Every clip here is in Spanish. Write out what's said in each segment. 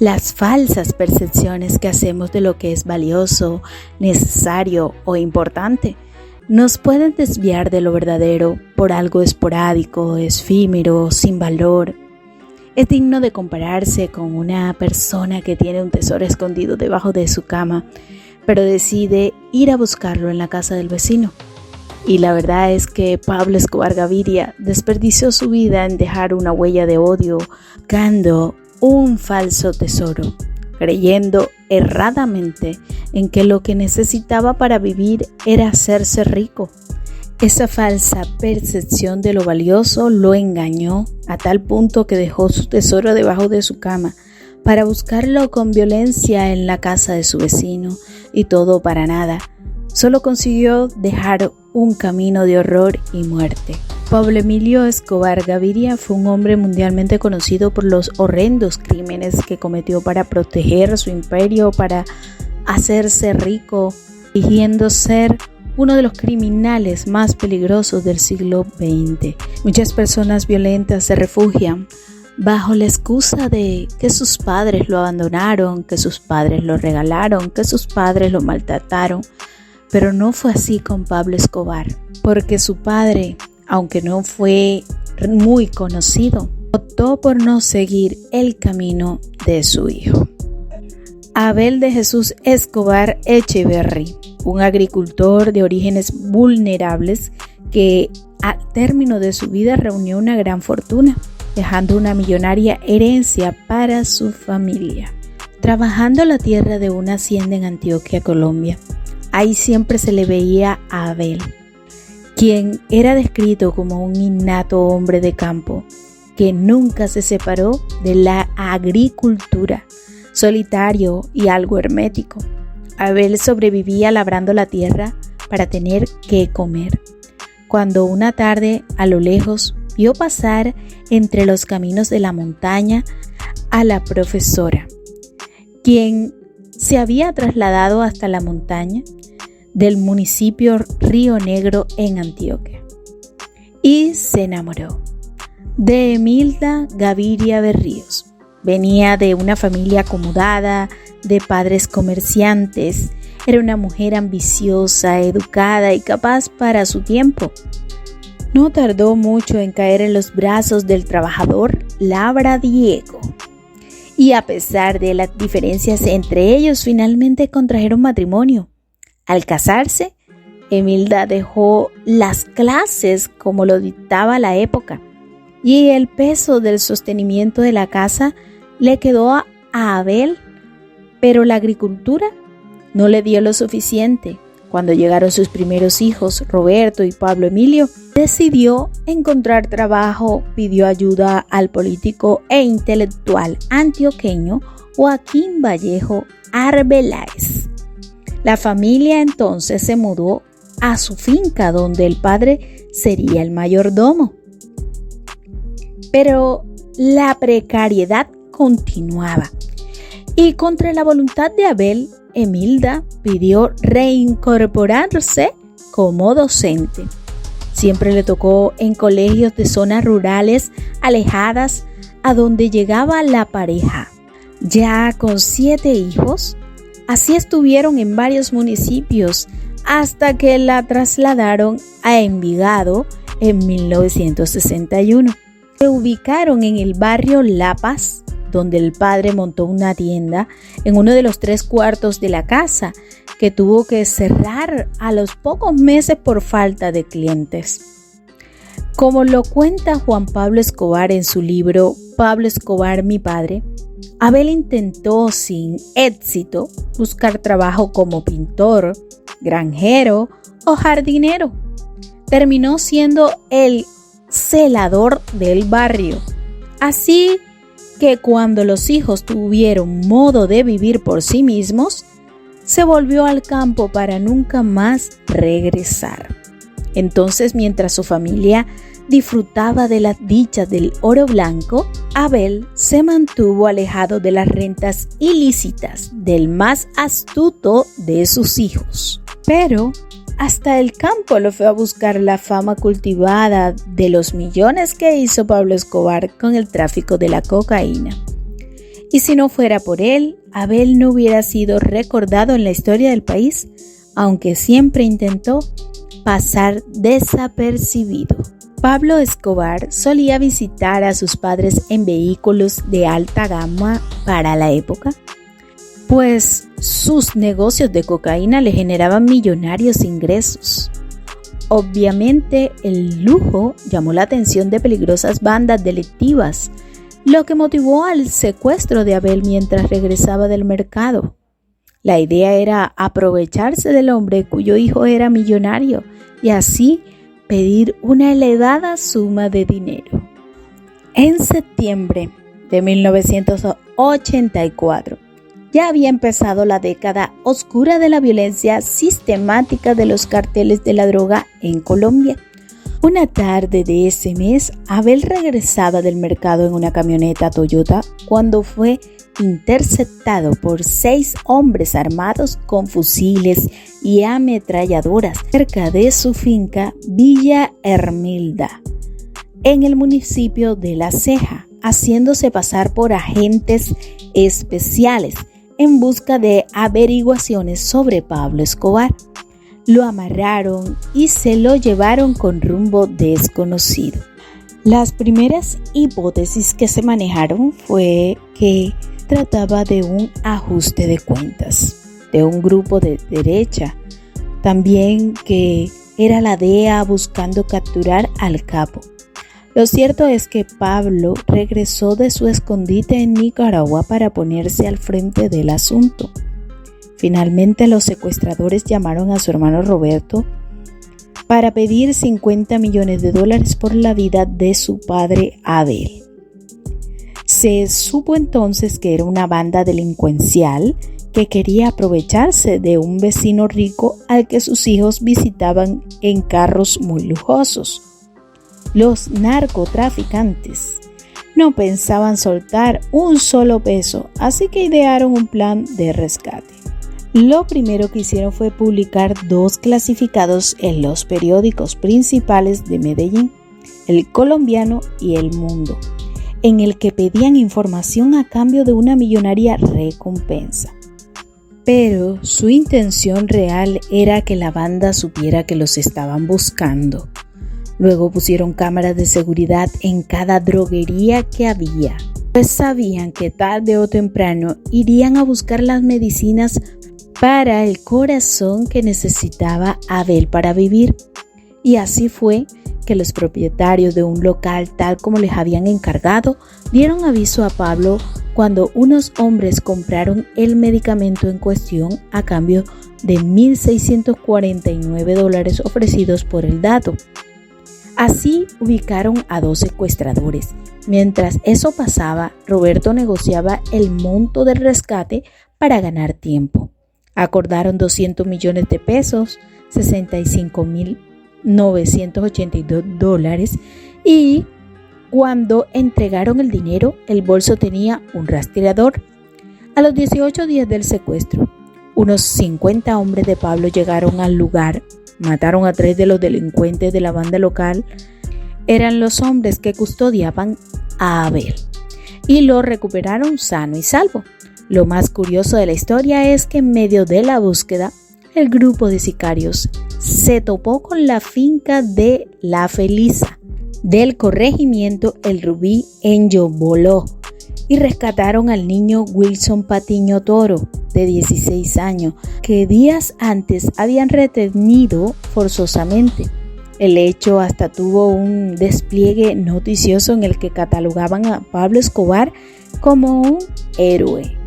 Las falsas percepciones que hacemos de lo que es valioso, necesario o importante nos pueden desviar de lo verdadero por algo esporádico, efímero, sin valor. Es digno de compararse con una persona que tiene un tesoro escondido debajo de su cama, pero decide ir a buscarlo en la casa del vecino. Y la verdad es que Pablo Escobar Gaviria desperdició su vida en dejar una huella de odio, buscando un falso tesoro, creyendo erradamente en que lo que necesitaba para vivir era hacerse rico. Esa falsa percepción de lo valioso lo engañó a tal punto que dejó su tesoro debajo de su cama para buscarlo con violencia en la casa de su vecino, y todo para nada. Solo consiguió dejar un camino de horror y muerte. Pablo Emilio Escobar Gaviria fue un hombre mundialmente conocido por los horrendos crímenes que cometió para proteger su imperio, para hacerse rico, fingiendo ser uno de los criminales más peligrosos del siglo XX. Muchas personas violentas se refugian bajo la excusa de que sus padres lo abandonaron, que sus padres lo regalaron, que sus padres lo maltrataron. Pero no fue así con Pablo Escobar, porque su padre, aunque no fue muy conocido, optó por no seguir el camino de su hijo. Abel de Jesús Escobar Echeverry, un agricultor de orígenes vulnerables que al término de su vida reunió una gran fortuna, dejando una millonaria herencia para su familia. Trabajando la tierra de una hacienda en Antioquia, Colombia, ahí siempre se le veía a Abel, quien era descrito como un innato hombre de campo que nunca se separó de la agricultura, solitario y algo hermético. Abel sobrevivía labrando la tierra para tener que comer. Cuando una tarde a lo lejos vio pasar entre los caminos de la montaña a la profesora, quien se había trasladado hasta la montaña del municipio Río Negro en Antioquia, y se enamoró de Emilda Gaviria Berríos. Venía de una familia acomodada, de padres comerciantes. Era una mujer ambiciosa, educada y capaz para su tiempo. No tardó mucho en caer en los brazos del trabajador labradiego. Y a pesar de las diferencias entre ellos, finalmente contrajeron matrimonio. Al casarse, Emilda dejó las clases como lo dictaba la época, y el peso del sostenimiento de la casa le quedó a Abel, pero la agricultura no le dio lo suficiente. Cuando llegaron sus primeros hijos, Roberto y Pablo Emilio, decidió encontrar trabajo. Pidió ayuda al político e intelectual antioqueño Joaquín Vallejo Arbeláez. La familia entonces se mudó a su finca, donde el padre sería el mayordomo. Pero la precariedad continuaba, y contra la voluntad de Abel, Emilda pidió reincorporarse como docente. Siempre le tocó en colegios de zonas rurales alejadas a donde llegaba la pareja. Ya con 7 hijos, así estuvieron en varios municipios hasta que la trasladaron a Envigado en 1961. Se ubicaron en el barrio La Paz, donde el padre montó una tienda en uno de los 3 cuartos de la casa, que tuvo que cerrar a los pocos meses por falta de clientes. Como lo cuenta Juan Pablo Escobar en su libro Pablo Escobar, mi padre, Abel intentó sin éxito buscar trabajo como pintor, granjero o jardinero. Terminó siendo el celador del barrio. Así que cuando los hijos tuvieron modo de vivir por sí mismos, se volvió al campo para nunca más regresar. Entonces, mientras su familia disfrutaba de las dichas del oro blanco, Abel se mantuvo alejado de las rentas ilícitas del más astuto de sus hijos. Pero hasta el campo lo fue a buscar la fama cultivada de los millones que hizo Pablo Escobar con el tráfico de la cocaína. Y si no fuera por él, Abel no hubiera sido recordado en la historia del país, aunque siempre intentó pasar desapercibido. Pablo Escobar solía visitar a sus padres en vehículos de alta gama para la época, pues sus negocios de cocaína le generaban millonarios ingresos. Obviamente, el lujo llamó la atención de peligrosas bandas delictivas, lo que motivó al secuestro de Abel mientras regresaba del mercado. La idea era aprovecharse del hombre cuyo hijo era millonario y así pedir una elevada suma de dinero. En septiembre de 1984, ya había empezado la década oscura de la violencia sistemática de los carteles de la droga en Colombia. Una tarde de ese mes, Abel regresaba del mercado en una camioneta Toyota cuando fue interceptado por 6 hombres armados con fusiles y ametralladoras cerca de su finca Villa Hermilda, en el municipio de La Ceja, haciéndose pasar por agentes especiales en busca de averiguaciones sobre Pablo Escobar. Lo amarraron y se lo llevaron con rumbo desconocido. Las primeras hipótesis que se manejaron fue que trataba de un ajuste de cuentas de un grupo de derecha, también que era la DEA buscando capturar al capo. Lo cierto es que Pablo regresó de su escondite en Nicaragua para ponerse al frente del asunto. Finalmente, los secuestradores llamaron a su hermano Roberto para pedir $50 millones por la vida de su padre Abel. Se supo entonces que era una banda delincuencial que quería aprovecharse de un vecino rico al que sus hijos visitaban en carros muy lujosos. Los narcotraficantes no pensaban soltar un solo peso, así que idearon un plan de rescate. Lo primero que hicieron fue publicar 2 clasificados en los periódicos principales de Medellín, El Colombiano y El Mundo, en el que pedían información a cambio de una millonaria recompensa. Pero su intención real era que la banda supiera que los estaban buscando. Luego pusieron cámaras de seguridad en cada droguería que había, pues sabían que tarde o temprano irían a buscar las medicinas para el corazón que necesitaba Abel para vivir. Y así fue que los propietarios de un local, tal como les habían encargado, dieron aviso a Pablo cuando unos hombres compraron el medicamento en cuestión a cambio de $1,649 ofrecidos por el dato. Así ubicaron a 2 secuestradores. Mientras eso pasaba, Roberto negociaba el monto del rescate para ganar tiempo. Acordaron $200 millones, $65,982, y cuando entregaron el dinero, el bolso tenía un rastreador. A los 18 días del secuestro, unos 50 hombres de Pablo llegaron al lugar, mataron a 3 de los delincuentes de la banda local. Eran los hombres que custodiaban a Abel y lo recuperaron sano y salvo. Lo más curioso de la historia es que en medio de la búsqueda, el grupo de sicarios se topó con la finca de La Felisa del corregimiento El Rubí en Yoboló y rescataron al niño Wilson Patiño Toro, de 16 años, que días antes habían retenido forzosamente. El hecho hasta tuvo un despliegue noticioso en el que catalogaban a Pablo Escobar como un héroe.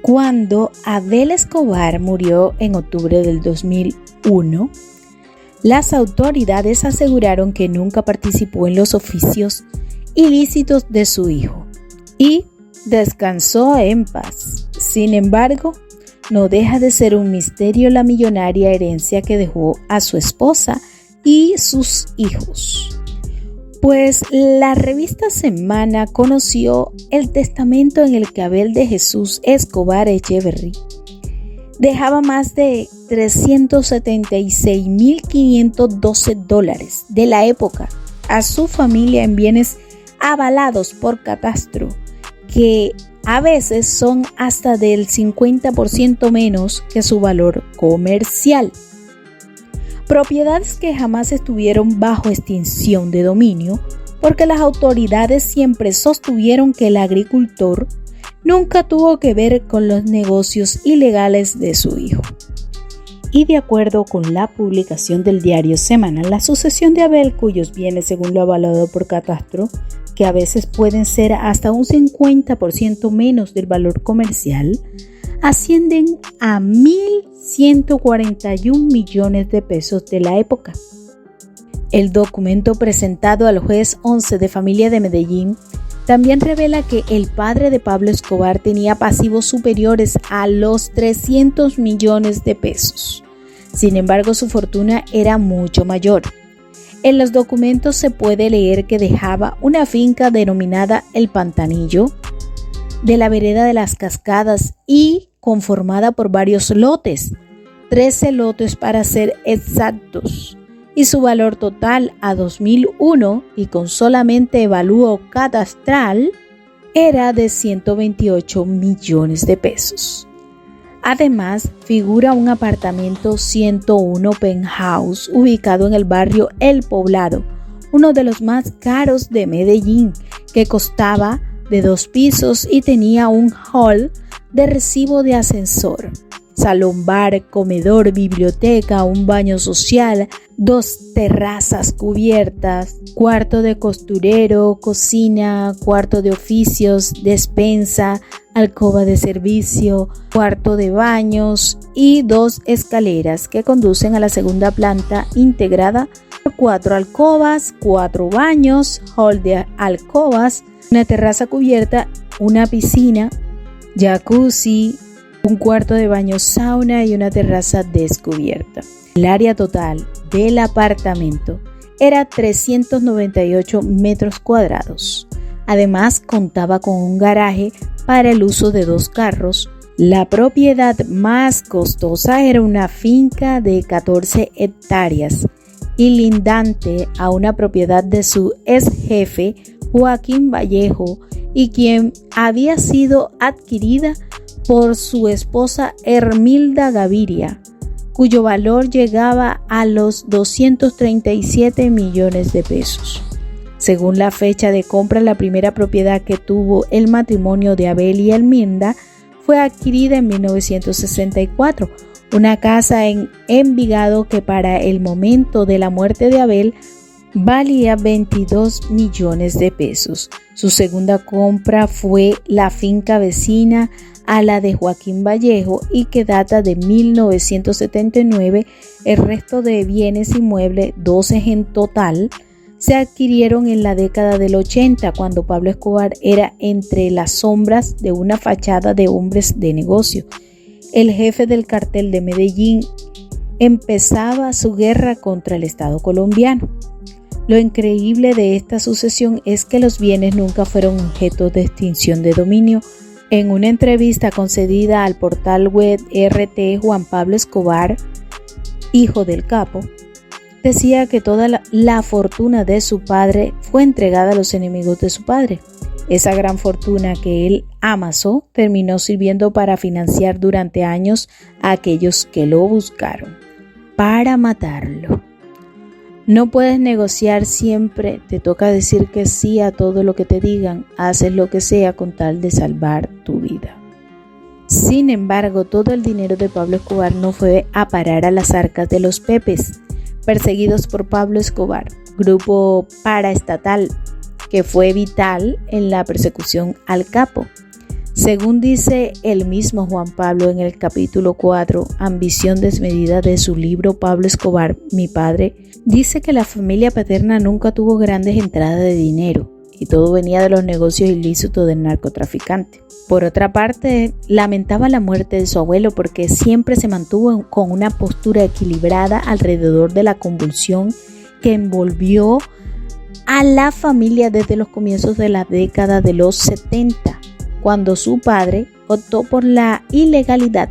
Cuando Abel Escobar murió en octubre del 2001, las autoridades aseguraron que nunca participó en los oficios ilícitos de su hijo y descansó en paz. Sin embargo, no deja de ser un misterio la millonaria herencia que dejó a su esposa y sus hijos. Pues la revista Semana conoció el testamento en el que Abel de Jesús Escobar Echeverry dejaba más de $376,512 de la época a su familia en bienes avalados por catastro, que A veces son hasta del 50% menos que su valor comercial. Propiedades que jamás estuvieron bajo extinción de dominio, porque las autoridades siempre sostuvieron que el agricultor nunca tuvo que ver con los negocios ilegales de su hijo. Y de acuerdo con la publicación del diario semanal, la sucesión de Abel, cuyos bienes, según lo avalado por Catastro, que a veces pueden ser hasta un 50% menos del valor comercial, ascienden a 1.141 millones de pesos de la época. El documento presentado al juez 11 de familia de Medellín también revela que el padre de Pablo Escobar tenía pasivos superiores a los 300 millones de pesos. Sin embargo, su fortuna era mucho mayor. En los documentos se puede leer que dejaba una finca denominada El Pantanillo, de la vereda de las Cascadas y conformada por varios lotes, 13 lotes para ser exactos, y su valor total a 2001 y con solamente evalúo catastral era de 128 millones de pesos. Además, figura un apartamento 101 penthouse ubicado en el barrio El Poblado, uno de los más caros de Medellín, que costaba de 2 pisos y tenía un hall de recibo de ascensor, salón bar, comedor, biblioteca, un baño social, 2 terrazas cubiertas, cuarto de costurero, cocina, cuarto de oficios, despensa, alcoba de servicio, cuarto de baños y 2 escaleras que conducen a la segunda planta integrada por 4 alcobas, 4 baños, hall de alcobas, una terraza cubierta, una piscina, jacuzzi, un cuarto de baño sauna y una terraza descubierta. El área total del apartamento era 398 metros cuadrados. Además, contaba con un garaje para el uso de 2 carros. La propiedad más costosa era una finca de 14 hectáreas y lindante a una propiedad de su ex jefe Joaquín Vallejo y quien había sido adquirida por su esposa Hermilda Gaviria, cuyo valor llegaba a los 237 millones de pesos. Según la fecha de compra, la primera propiedad que tuvo el matrimonio de Abel y Hermilda fue adquirida en 1964, una casa en Envigado que para el momento de la muerte de Abel valía 22 millones de pesos. Su segunda compra fue la finca vecina a la de Joaquín Vallejo y que data de 1979. El resto de bienes inmuebles, 12 en total, se adquirieron en la década del 80, cuando Pablo Escobar era entre las sombras de una fachada de hombres de negocio. El jefe del cartel de Medellín empezaba su guerra contra el Estado colombiano. Lo increíble de esta sucesión es que los bienes nunca fueron objeto de extinción de dominio. En una entrevista concedida al portal web RT, Juan Pablo Escobar, hijo del capo, decía que toda la fortuna de su padre fue entregada a los enemigos de su padre. Esa gran fortuna que él amasó terminó sirviendo para financiar durante años a aquellos que lo buscaron para matarlo. No puedes negociar siempre, te toca decir que sí a todo lo que te digan, haces lo que sea con tal de salvar tu vida. Sin embargo, todo el dinero de Pablo Escobar no fue a parar a las arcas de los Pepes, perseguidos por Pablo Escobar, grupo paraestatal que fue vital en la persecución al capo. Según dice el mismo Juan Pablo en el capítulo 4, Ambición desmedida de su libro Pablo Escobar, mi padre, dice que la familia paterna nunca tuvo grandes entradas de dinero y todo venía de los negocios ilícitos del narcotraficante. Por otra parte, lamentaba la muerte de su abuelo porque siempre se mantuvo con una postura equilibrada alrededor de la convulsión que envolvió a la familia desde los comienzos de la década de los 70, cuando su padre optó por la ilegalidad.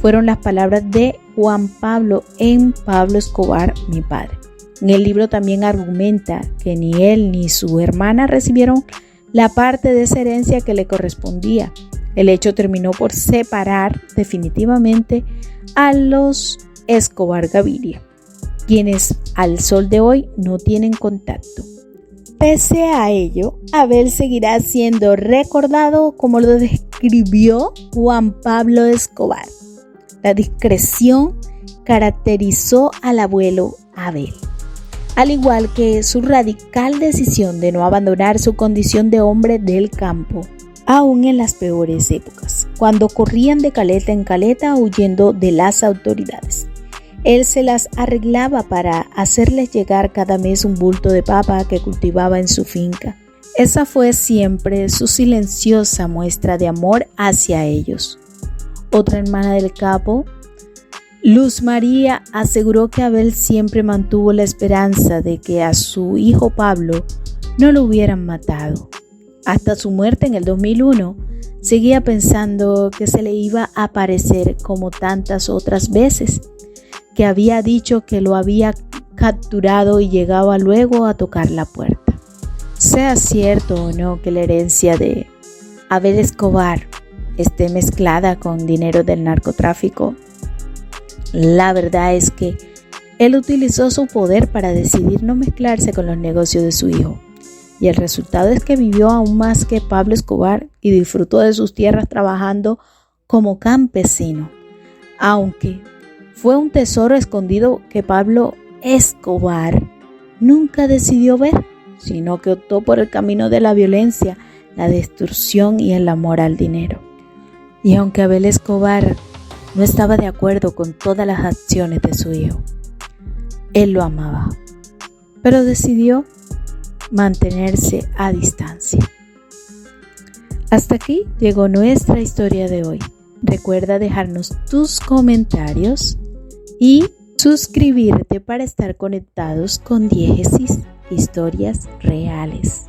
Fueron las palabras de Juan Pablo en Pablo Escobar, mi padre. En el libro también argumenta que ni él ni su hermana recibieron la parte de esa herencia que le correspondía. El hecho terminó por separar definitivamente a los Escobar Gaviria, quienes al sol de hoy no tienen contacto. Pese a ello, Abel seguirá siendo recordado como lo describió Juan Pablo Escobar. La discreción caracterizó al abuelo Abel, al igual que su radical decisión de no abandonar su condición de hombre del campo, aún en las peores épocas, cuando corrían de caleta en caleta huyendo de las autoridades. Él se las arreglaba para hacerles llegar cada mes un bulto de papa que cultivaba en su finca. Esa fue siempre su silenciosa muestra de amor hacia ellos. Otra hermana del capo, Luz María, aseguró que Abel siempre mantuvo la esperanza de que a su hijo Pablo no lo hubieran matado. Hasta su muerte en el 2001, seguía pensando que se le iba a aparecer como tantas otras veces, que había dicho que lo había capturado y llegaba luego a tocar la puerta. Sea cierto o no que la herencia de Abel Escobar esté mezclada con dinero del narcotráfico, la verdad es que él utilizó su poder para decidir no mezclarse con los negocios de su hijo. Y el resultado es que vivió aún más que Pablo Escobar y disfrutó de sus tierras trabajando como campesino, aunque fue un tesoro escondido que Pablo Escobar nunca decidió ver, sino que optó por el camino de la violencia, la destrucción y el amor al dinero. Y aunque Abel Escobar no estaba de acuerdo con todas las acciones de su hijo, él lo amaba, pero decidió mantenerse a distancia. Hasta aquí llegó nuestra historia de hoy. Recuerda dejarnos tus comentarios y suscribirte para estar conectados con Diégesis, historias reales.